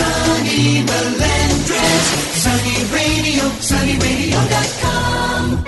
Sonny Melendrez, Sonny Radio, sonnyradio.com.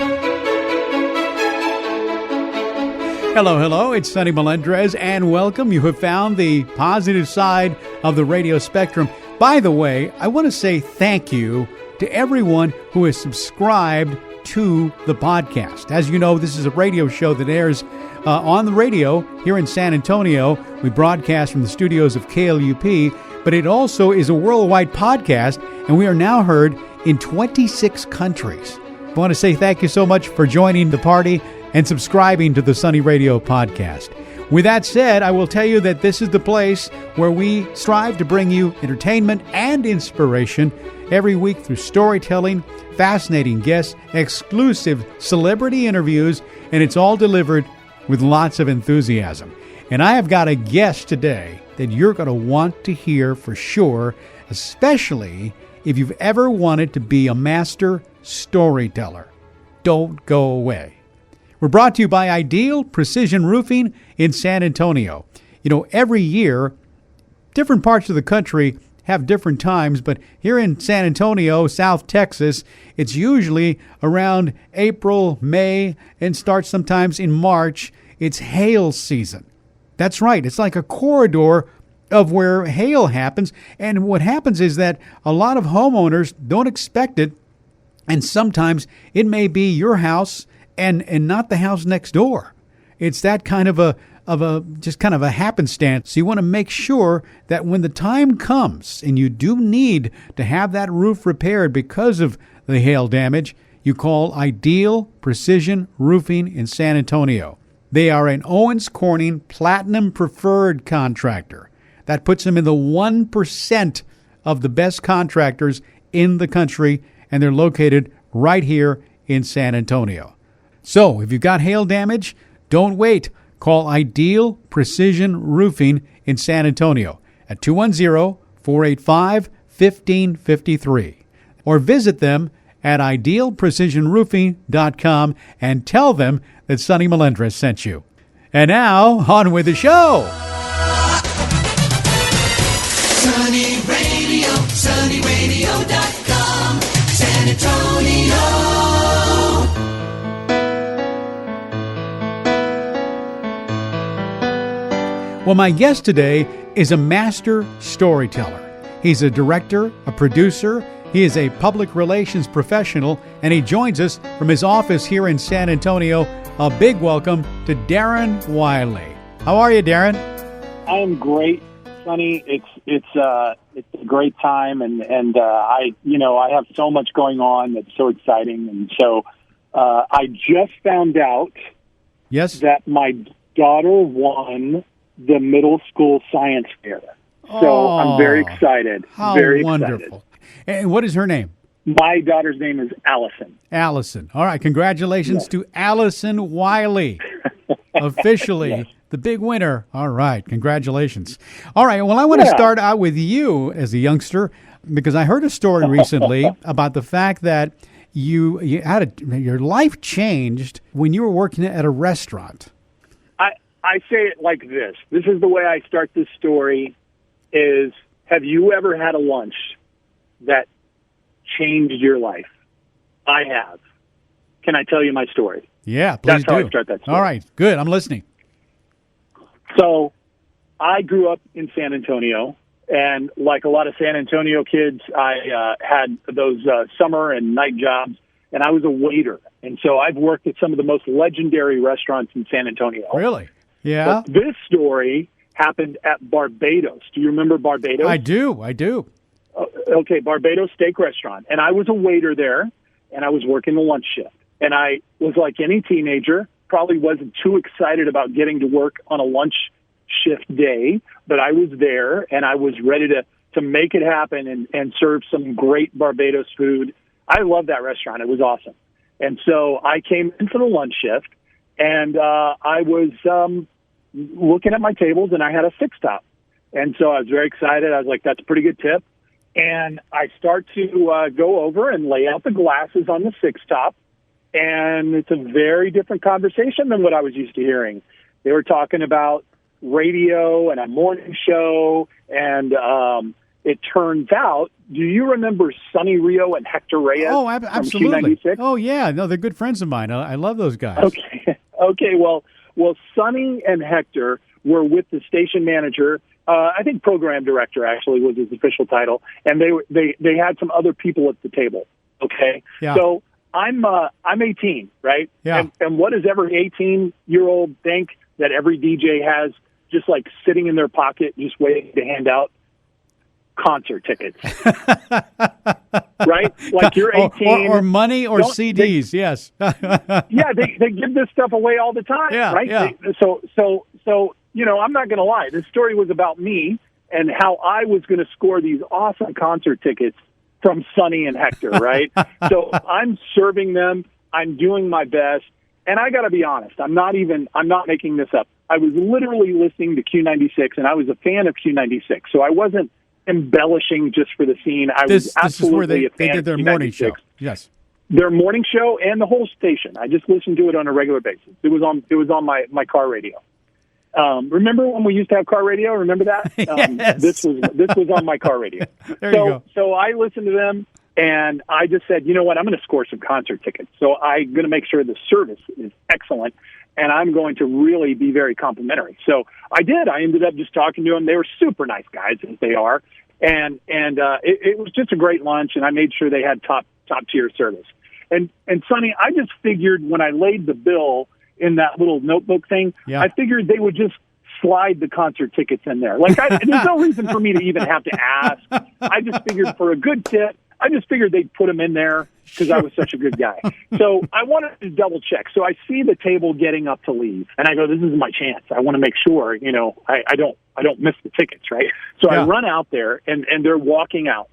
Hello, it's Sonny Melendrez, and welcome. You have found the positive side of the radio spectrum. By the way, I want to say thank you to everyone who has subscribed to the podcast. As you know, this is a radio show that airs on the radio here in San Antonio. We broadcast from the studios of KLUP, but it also is a worldwide podcast, and we are now heard in 26 countries. I want to say thank you so much for joining the party and subscribing to the Sonny Radio podcast. With that said, I will tell you that this is the place where we strive to bring you entertainment and inspiration every week through storytelling, fascinating guests, exclusive celebrity interviews, and it's all delivered with lots of enthusiasm. And I have got a guest today that you're going to want to hear for sure, especially if you've ever wanted to be a master storyteller. Don't go away. We're brought to you by Ideal Precision Roofing in San Antonio. You know, every year, different parts of the country have different times, but here in San Antonio, South Texas, it's usually around April, May, and starts sometimes in March. It's hail season. That's right. It's like a corridor of where hail happens. And what happens is that a lot of homeowners don't expect it, and sometimes it may be your house and not the house next door. It's that kind of a happenstance. So you want to make sure that when the time comes and you do need to have that roof repaired because of the hail damage, you call Ideal Precision Roofing in San Antonio. They are an Owens Corning Platinum Preferred contractor. That puts them in the 1% of the best contractors in the country, and they're located right here in San Antonio. So, if you've got hail damage, don't wait. Call Ideal Precision Roofing in San Antonio at 210-485-1553. Or visit them at idealprecisionroofing.com and tell them that Sonny Melendrez sent you. And now, on with the show. Sonny Radio, sonnyradio.com, San Antonio. Well, my guest today is a master storyteller. He's a director, a producer. He is a public relations professional, and he joins us from his office here in San Antonio. A big welcome to Darrin Wylie. How are you, Darrin? I am great, Sonny. It's a great time, and I have so much going on that's so exciting, and so I just found out that my daughter won the middle school science fair. So I'm very excited. How very wonderful. Excited. And what is her name? My daughter's name is Allison. Allison. All right. Congratulations to Allison Wylie. Officially the big winner. All right. Congratulations. All right. Well, I want to start out with you as a youngster, because I heard a story recently about the fact that you had your life changed when you were working at a restaurant. I say it like this. This is the way I start this story is, have you ever had a lunch that changed your life? I have. Can I tell you my story? Yeah, please That's do. how I start that story. All right, good. I'm listening. So I grew up in San Antonio, and like a lot of San Antonio kids, I had those summer and night jobs, and I was a waiter. And so I've worked at some of the most legendary restaurants in San Antonio. Really? Yeah. But this story happened at Barbados. Do you remember Barbados? I do. Okay, Barbados Steak Restaurant. And I was a waiter there, and I was working the lunch shift. And I was like any teenager, probably wasn't too excited about getting to work on a lunch shift day, but I was there, and I was ready to make it happen and serve some great Barbados food. I love that restaurant. It was awesome. And so I came in for the lunch shift, and I was looking at my tables, and I had a six-top. And so I was very excited. I was like, that's a pretty good tip. And I start to go over and lay out the glasses on the six-top, and it's a very different conversation than what I was used to hearing. They were talking about radio and a morning show and it turns out, do you remember Sonny Rio and Hector Reyes? Oh, from absolutely. Q96? Oh, yeah. No, they're good friends of mine. I love those guys. Okay. Okay. Well, Sonny and Hector were with the station manager. I think program director actually was his official title, and they had some other people at the table. Okay. Yeah. So I'm 18, right? Yeah. And what does every 18-year-old think that every DJ has just like sitting in their pocket, just waiting to hand out? Concert tickets. Right? Like you're 18. Or money or CDs, yes. Yeah, they give this stuff away all the time, Yeah, right? yeah. So I'm not going to lie. This story was about me and how I was going to score these awesome concert tickets from Sonny and Hector, right? So I'm serving them. I'm doing my best. And I got to be honest, I'm not making this up. I was literally listening to Q96, and I was a fan of Q96. So I wasn't embellishing just for the scene. This is absolutely where they a fan did their of Q96. morning show. Yes. Their morning show and the whole station. I just listened to it on a regular basis. It was on my car radio. Remember when we used to have car radio? Remember that? Yes. This was on my car radio. There you go. So I listened to them, and I just said, you know what? I'm going to score some concert tickets. So I'm going to make sure the service is excellent, and I'm going to really be very complimentary. So I did. I ended up just talking to them. They were super nice guys, as they are, and it was just a great lunch, and I made sure they had top tier service. And Sonny, I just figured when I laid the bill in that little notebook thing, Yeah. I figured they would just slide the concert tickets in there. Like, there's no reason for me to even have to ask. I just figured for a good tip, I just figured they'd put them in there because I was such a good guy. So I wanted to double check. So I see the table getting up to leave, and I go, this is my chance. I want to make sure, I don't miss the tickets, right? So Yeah. I run out there, and they're walking out.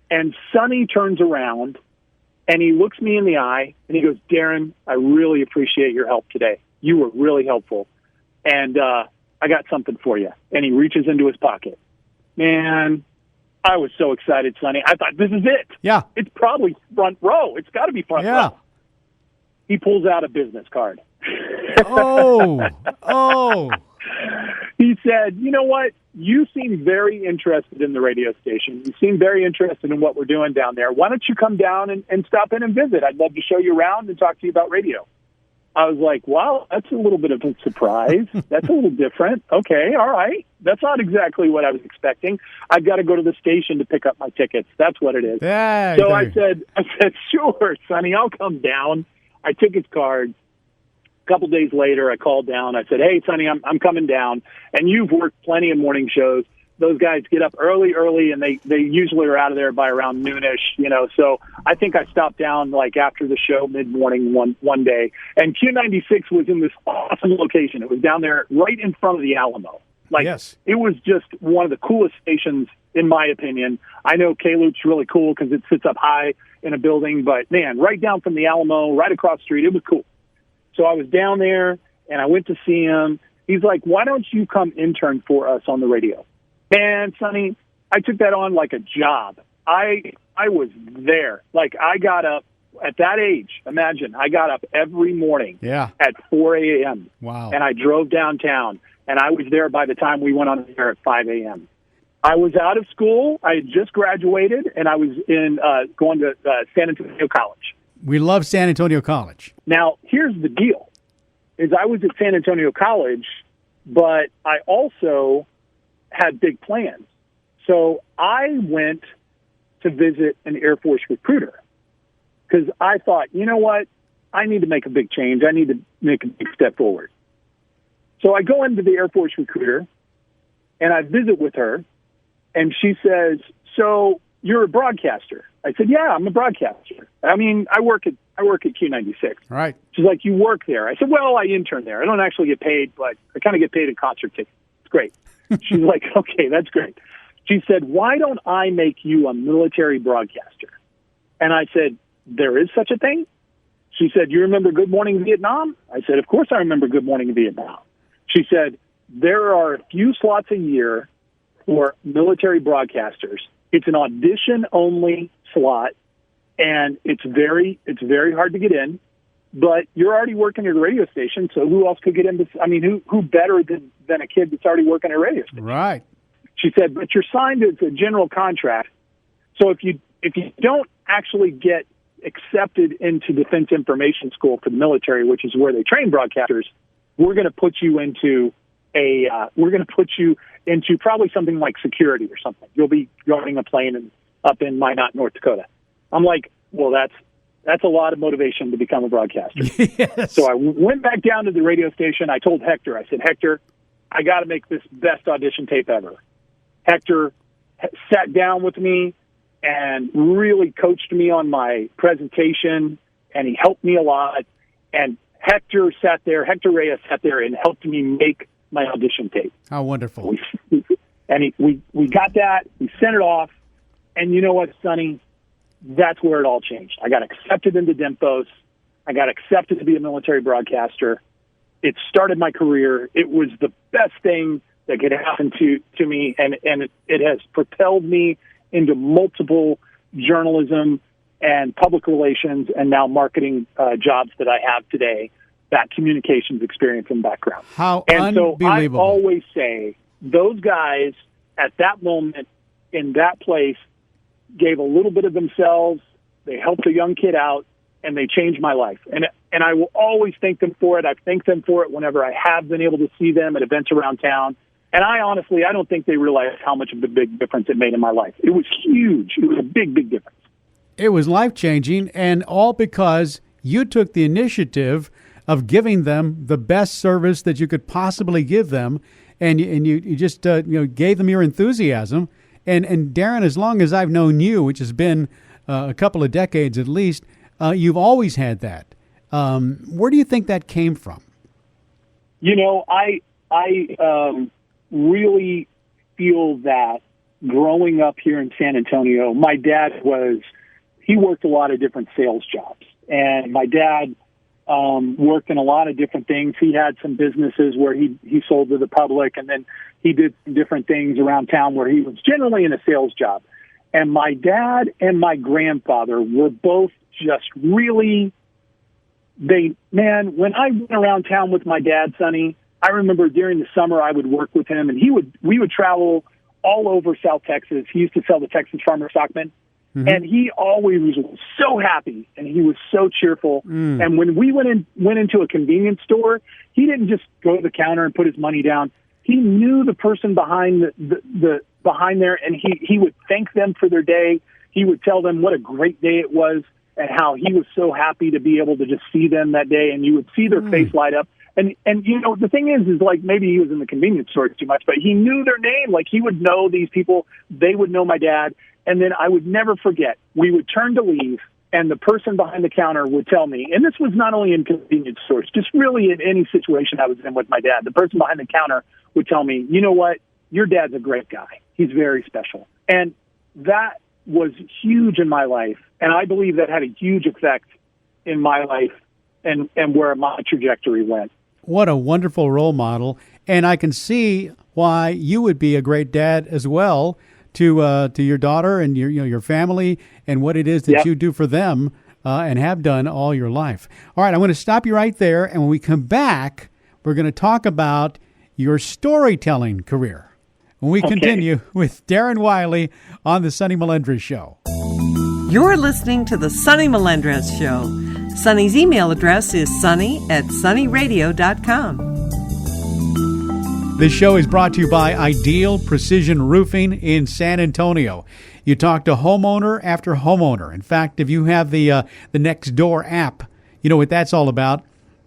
And Sonny turns around, and he looks me in the eye, and he goes, Darrin, I really appreciate your help today. You were really helpful. And I got something for you. And he reaches into his pocket. Man, I was so excited, Sonny. I thought, this is it. Yeah. It's probably front row. It's got to be front Yeah. row. He pulls out a business card. Oh. He said, you know what? You seem very interested in the radio station. You seem very interested in what we're doing down there. Why don't you come down and stop in and visit? I'd love to show you around and talk to you about radio. I was like, wow, that's a little bit of a surprise. That's a little different. Okay, all right. That's not exactly what I was expecting. I've got to go to the station to pick up my tickets. That's what it is. Yeah, So I said, sure, Sonny, I'll come down. I took his card. A couple days later, I called down. I said, hey, Sonny, I'm coming down. And you've worked plenty of morning shows. Those guys get up early, and they usually are out of there by around noonish, So I think I stopped down like after the show mid-morning one day. And Q96 was in this awesome location. It was down there right in front of the Alamo. Like, Yes. It was just one of the coolest stations, in my opinion. I know K-Loop's really cool because it sits up high in a building, but, man, right down from the Alamo, right across the street, it was cool. So I was down there, and I went to see him. He's like, why don't you come intern for us on the radio? Man, Sonny, I took that on like a job. I was there. Like, I got up at that age. Imagine, I got up every morning at 4 a.m. Wow. And I drove downtown, and I was there by the time we went on the air at 5 a.m. I was out of school. I had just graduated, and I was going to San Antonio College. We love San Antonio College. Now, here's the deal, is I was at San Antonio College, but I also had big plans. So I went to visit an Air Force recruiter because I thought, you know what? I need to make a big change. I need to make a big step forward. So I go into the Air Force recruiter, and I visit with her, and she says, so you're a broadcaster? I said, yeah, I'm a broadcaster. I mean, I work at Q96. Right. She's like, you work there? I said, well, I intern there. I don't actually get paid, but I kind of get paid in concert tickets. It's great. She's like, okay, that's great. She said, why don't I make you a military broadcaster? And I said, there is such a thing? She said, you remember Good Morning Vietnam? I said, of course I remember Good Morning Vietnam. She said, there are a few slots a year for military broadcasters. It's an audition-only slot, and it's very hard to get in. But you're already working at a radio station, so who else could get in? Who better than a kid that's already working at a radio station? Right. She said, but you're signed as a general contract. So if you don't actually get accepted into Defense Information School for the military, which is where they train broadcasters, we're going to put you into probably something like security or something. You'll be running a plane up in Minot, North Dakota. I'm like, well, that's a lot of motivation to become a broadcaster. Yes. So I went back down to the radio station. I told Hector, I said, Hector, I got to make this best audition tape ever. Hector sat down with me and really coached me on my presentation, and he helped me a lot. And Hector Reyes sat there and helped me make my audition tape. How wonderful. We got that. We sent it off. And you know what, Sonny? That's where it all changed. I got accepted into DIMPOS. I got accepted to be a military broadcaster. It started my career. It was the best thing that could happen to me, and it has propelled me into multiple journalism and public relations and now marketing jobs that I have today, that communications experience and background. How and unbelievable. So I always say those guys at that moment in that place gave a little bit of themselves. They helped a young kid out, and they changed my life. And I will always thank them for it. I thank them for it whenever I have been able to see them at events around town. And I don't think they realized how much of a big difference it made in my life. It was huge. It was a big, big difference. It was life-changing, and all because you took the initiative of giving them the best service that you could possibly give them, and you just gave them your enthusiasm. And Darrin, as long as I've known you, which has been a couple of decades at least, you've always had that. Where do you think that came from? I really feel that growing up here in San Antonio, my dad he worked a lot of different sales jobs, and my dad worked in a lot of different things. He had some businesses where he sold to the public, and then he did some different things around town where he was generally in a sales job. And my dad and my grandfather were both just really, when I went around town with my dad, Sonny, I remember during the summer I would work with him, and we would travel all over South Texas. He used to sell to Texas Farmer Stockmen. Mm-hmm. And he always was so happy, and he was so cheerful. And when we went into a convenience store, he didn't just go to the counter and put his money down. He knew the person behind the behind there, and he would thank them for their day. He would tell them what a great day it was and how he was so happy to be able to just see them that day, and you would see their face light up. And the thing is like maybe he was in the convenience store too much, but he knew their name. Like he would know these people. They would know my dad. And then I would never forget, we would turn to leave, and the person behind the counter would tell me, and this was not only in convenience stores, just really in any situation I was in with my dad, the person behind the counter would tell me, you know what, your dad's a great guy. He's very special. And that was huge in my life, and I believe that had a huge effect in my life and where my trajectory went. What a wonderful role model, and I can see why you would be a great dad as well, to your daughter and your family and what it is that you do for them and have done all your life. All right, I'm going to stop you right there, and when we come back, we're going to talk about your storytelling career. When we continue with Darrin Wylie on the Sonny Melendrez Show. You're listening to the Sonny Melendrez Show. Sonny's email address is sonny@sonnyradio.com. This show is brought to you by Ideal Precision Roofing in San Antonio. You talk to homeowner after homeowner. In fact, if you have the Nextdoor app, you know what that's all about.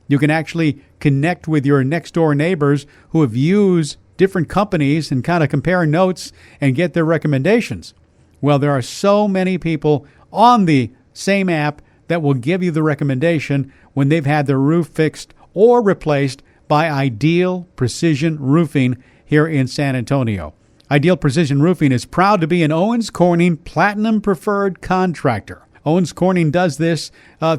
You can actually connect with your next-door neighbors who have used different companies and kind of compare notes and get their recommendations. Well, there are so many people on the same app that will give you the recommendation when they've had their roof fixed or replaced by Ideal Precision Roofing here in San Antonio. Ideal Precision Roofing is proud to be an Owens Corning Platinum Preferred Contractor. Owens Corning does this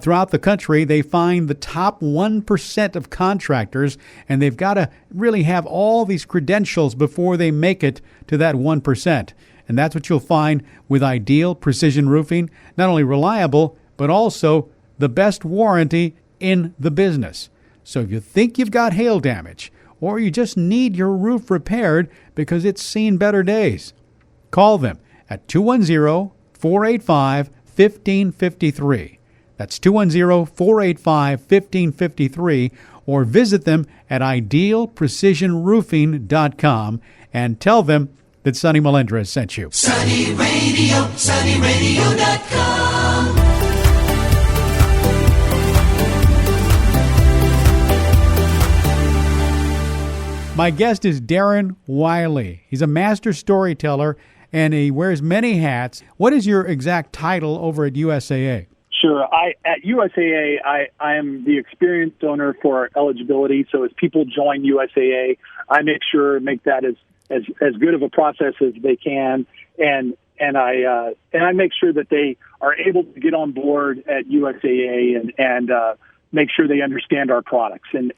throughout the country. They find the top 1% of contractors, and they've got to really have all these credentials before they make it to that 1%. And that's what you'll find with Ideal Precision Roofing. Not only reliable, but also the best warranty in the business. So if you think you've got hail damage, or you just need your roof repaired because it's seen better days. Call them at 210-485-1553. That's 210-485-1553, or visit them at idealprecisionroofing.com and tell them that Sonny Melendrez sent you. Sunny Radio, sunnyradio.com. My guest is Darrin Wylie. He's a master storyteller, and he wears many hats. What is your exact title over at USAA? Sure. At USAA, I am the experienced owner for eligibility. So as people join USAA, I make that as good of a process as they can, and I make sure that they are able to get on board at USAA and make sure they understand our products. And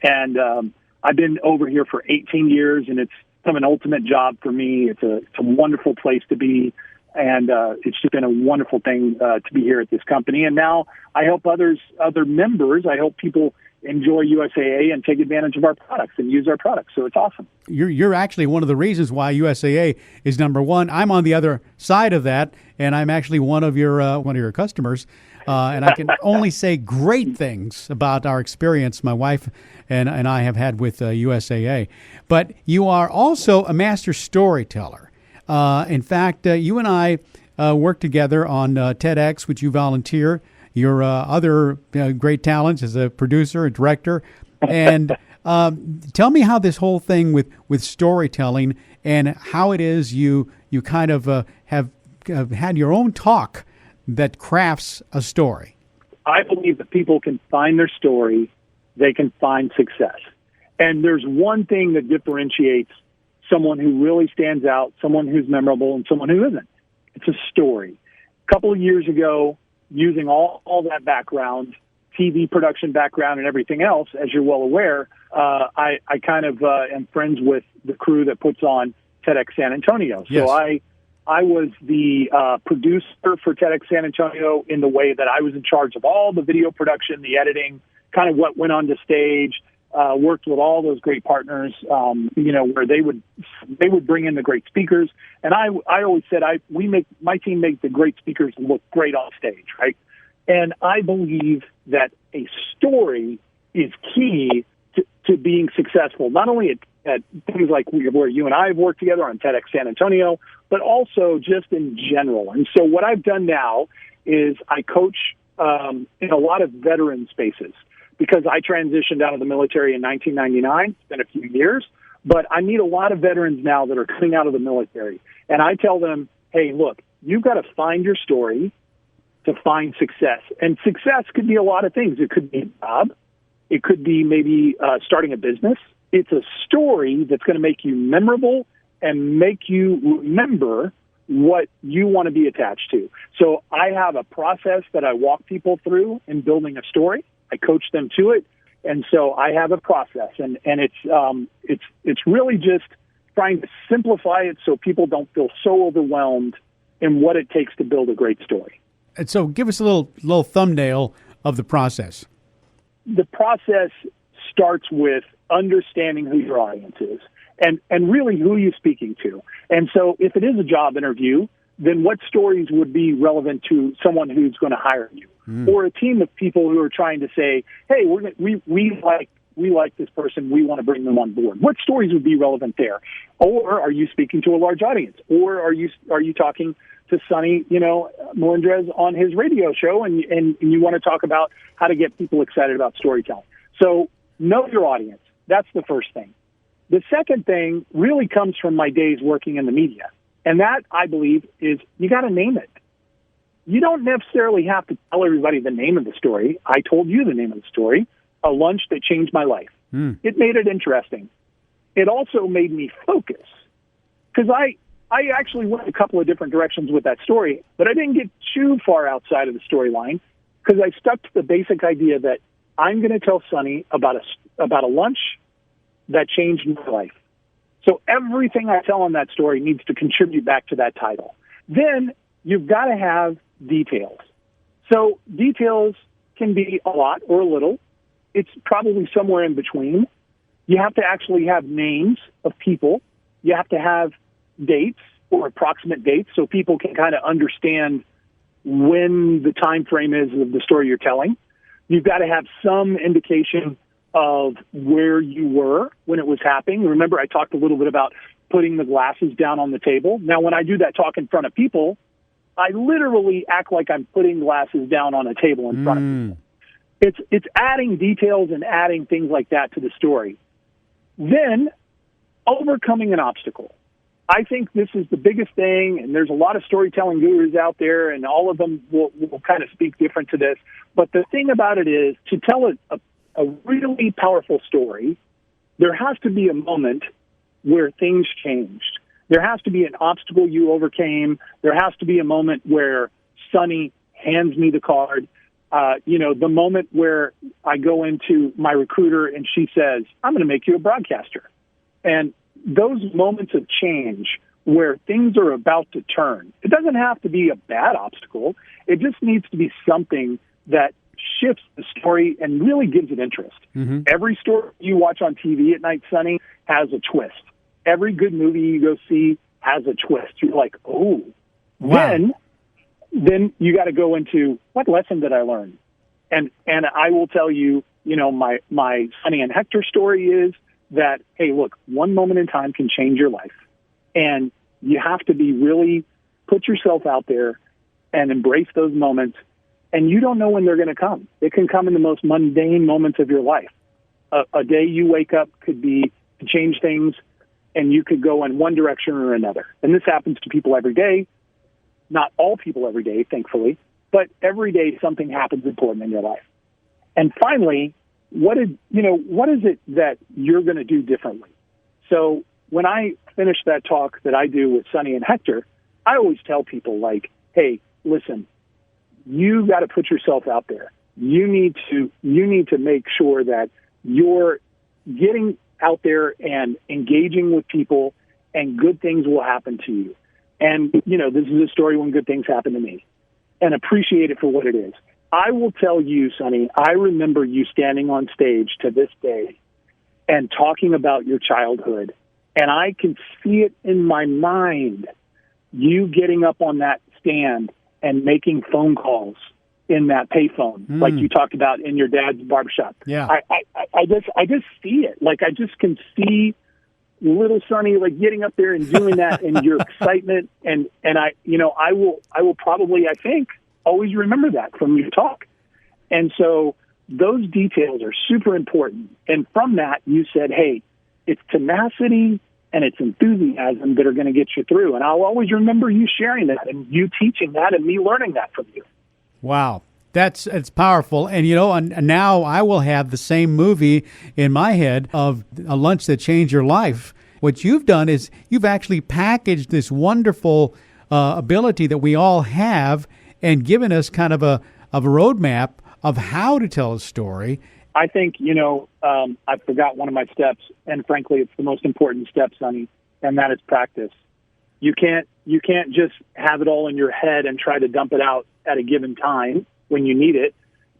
I've been over here for 18 years, and it's become an ultimate job for me. It's a wonderful place to be. And it's just been a wonderful thing to be here at this company. And now I help other members. I help people enjoy USAA and take advantage of our products and use our products. So it's awesome. You're actually one of the reasons why USAA is number one. I'm on the other side of that, and I'm actually one of your customers. And I can only say great things about our experience my wife and I have had with USAA. But you are also a master storyteller. In fact, you and I work together on TEDx, which you volunteer. Your other great talents as a producer, a director. And tell me how this whole thing with storytelling and how it is you kind of have had your own talk that crafts a story. I believe that people can find their story, they can find success. And there's one thing that differentiates someone who really stands out, someone who's memorable, and someone who isn't. It's a story. A couple of years ago, using all that background, TV production background and everything else, as you're well aware, I kind of am friends with the crew that puts on TEDx San Antonio. Yes. So I was the producer for TEDx San Antonio in the way that I was in charge of all the video production, the editing, kind of what went on the stage, worked with all those great partners, where they would bring in the great speakers. And I always said, my team makes the great speakers look great on stage, right? And I believe that a story is key to being successful, not only at things like where you and I have worked together on TEDx San Antonio, but also just in general. And so what I've done now is I coach in a lot of veteran spaces, because I transitioned out of the military in 1999. It's been a few years, but I meet a lot of veterans now that are coming out of the military. And I tell them, hey, look, you've got to find your story to find success. And success could be a lot of things. It could be a job. It could be maybe starting a business. It's a story that's going to make you memorable and make you remember what you want to be attached to. So I have a process that I walk people through in building a story. I coach them to it, and so I have a process, and it's really just trying to simplify it so people don't feel so overwhelmed in what it takes to build a great story. And so, give us a little thumbnail of the process. The process starts with understanding who your audience is, and really who you're speaking to. And so, if it is a job interview, then what stories would be relevant to someone who's going to hire you? Or a team of people who are trying to say, hey, we like this person, we want to bring them on board. What stories would be relevant there? Or are you speaking to a large audience? Or are you talking to Sonny, Melendrez on his radio show, and you want to talk about how to get people excited about storytelling? So know your audience. That's the first thing. The second thing really comes from my days working in the media. And that, I believe, is you got to name it. You don't necessarily have to tell everybody the name of the story. I told you the name of the story, a lunch that changed my life. It made it interesting. It also made me focus, because I actually went a couple of different directions with that story, but I didn't get too far outside of the storyline, because I stuck to the basic idea that I'm going to tell Sonny about a lunch that changed my life. So everything I tell on that story needs to contribute back to that title. Then you've got to have details. So details can be a lot or a little. It's probably somewhere in between. You have to actually have names of people. You have to have dates or approximate dates so people can kind of understand when the time frame is of the story you're telling. You've got to have some indication of where you were when it was happening. Remember, I talked a little bit about putting the glasses down on the table. Now, when I do that talk in front of people, I literally act like I'm putting glasses down on a table in front of people. It's adding details and adding things like that to the story. Then, overcoming an obstacle. I think this is the biggest thing, and there's a lot of storytelling gurus out there, and all of them will kind of speak different to this. But the thing about it is, to tell a really powerful story, there has to be a moment where things changed. There has to be an obstacle you overcame. There has to be a moment where Sonny hands me the card. The moment where I go into my recruiter and she says, I'm going to make you a broadcaster. And those moments of change where things are about to turn, it doesn't have to be a bad obstacle. It just needs to be something that shifts the story and really gives it interest. Mm-hmm. Every story you watch on TV at night, Sonny, has a twist. Every good movie you go see has a twist. You're like, oh. Wow. Then you got to go into, what lesson did I learn? And I will tell you, my Sonny and Hector story is that, hey, look, one moment in time can change your life. And you have to be really put yourself out there and embrace those moments. And you don't know when they're going to come. It can come in the most mundane moments of your life. A day you wake up could be to change things, and you could go in one direction or another. And this happens to people every day. Not all people every day, thankfully, but every day something happens important in your life. And finally, what is it that you're going to do differently? So when I finish that talk that I do with Sonny and Hector, I always tell people, like, hey, listen, you got to put yourself out there. You need to make sure that you're getting out there and engaging with people, and good things will happen to you. And, this is a story when good things happen to me, and appreciate it for what it is. I will tell you, Sonny, I remember you standing on stage to this day and talking about your childhood, and I can see it in my mind, you getting up on that stand and making phone calls in that payphone, like you talked about in your dad's barbershop. Yeah. I just see it. Like, I just can see little Sonny, like, getting up there and doing that, and your excitement. And I will probably, I think, always remember that from your talk. And so those details are super important. And from that, you said, hey, it's tenacity and it's enthusiasm that are going to get you through. And I'll always remember you sharing that and you teaching that and me learning that from you. Wow. It's powerful. And, and now I will have the same movie in my head of a lunch that changed your life. What you've done is you've actually packaged this wonderful ability that we all have and given us kind of a roadmap of how to tell a story. I think, I forgot one of my steps, and frankly, it's the most important step, Sonny, and that is practice. You can't just have it all in your head and try to dump it out at a given time when you need it.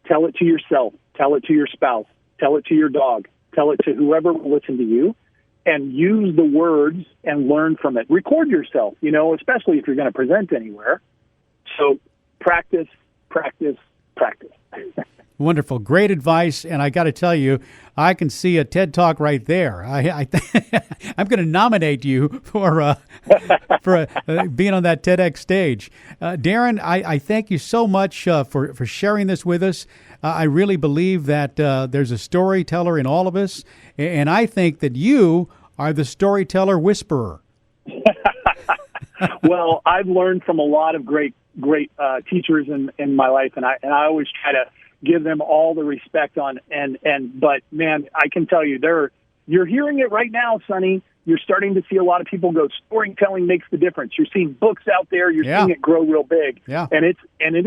Tell it to yourself. Tell it to your spouse. Tell it to your dog. Tell it to whoever will listen to you, and use the words and learn from it. Record yourself, especially if you're going to present anywhere. So practice, practice, practice. Wonderful. Great advice. And I got to tell you, I can see a TED Talk right there. I'm going to nominate you for being on that TEDx stage. Darrin, I thank you so much for sharing this with us. I really believe that there's a storyteller in all of us. And I think that you are the storyteller whisperer. Well, I've learned from a lot of great teachers in my life. And I always try to give them all the respect but man, I can tell you you're hearing it right now, Sonny. You're starting to see a lot of people go, storytelling makes the difference. You're seeing books out there. You're seeing it grow real big. Yeah. And it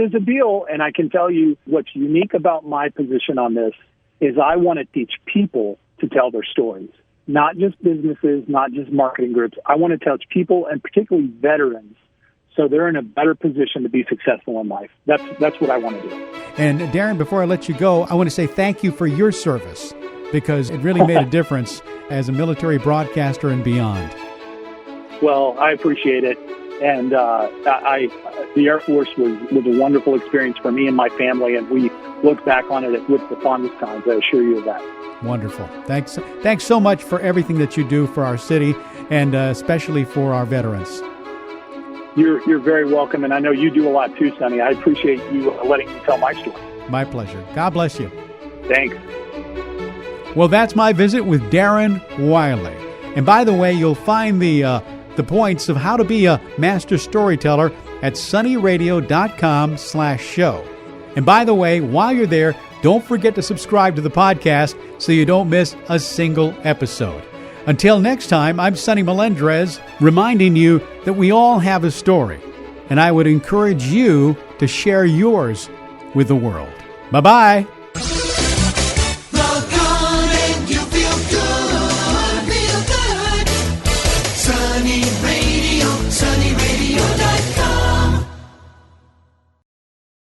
is a deal. And I can tell you what's unique about my position on this is I want to teach people to tell their stories, not just businesses, not just marketing groups. I want to teach people, and particularly veterans, so they're in a better position to be successful in life. That's what I want to do. And Darrin, before I let you go, I want to say thank you for your service because it really made a difference as a military broadcaster and beyond. Well, I appreciate it. And the Air Force was a wonderful experience for me and my family, and we look back on it with the fondest times, I assure you of that. Wonderful. Thanks so much for everything that you do for our city, and especially for our veterans. You're very welcome, and I know you do a lot too, Sonny. I appreciate you letting me tell my story. My pleasure. God bless you. Thanks. Well, that's my visit with Darrin Wylie. And by the way, you'll find the points of how to be a master storyteller at sunnyradio.com/show. And by the way, while you're there, don't forget to subscribe to the podcast so you don't miss a single episode. Until next time, I'm Sonny Melendrez, reminding you that we all have a story, and I would encourage you to share yours with the world. Bye-bye.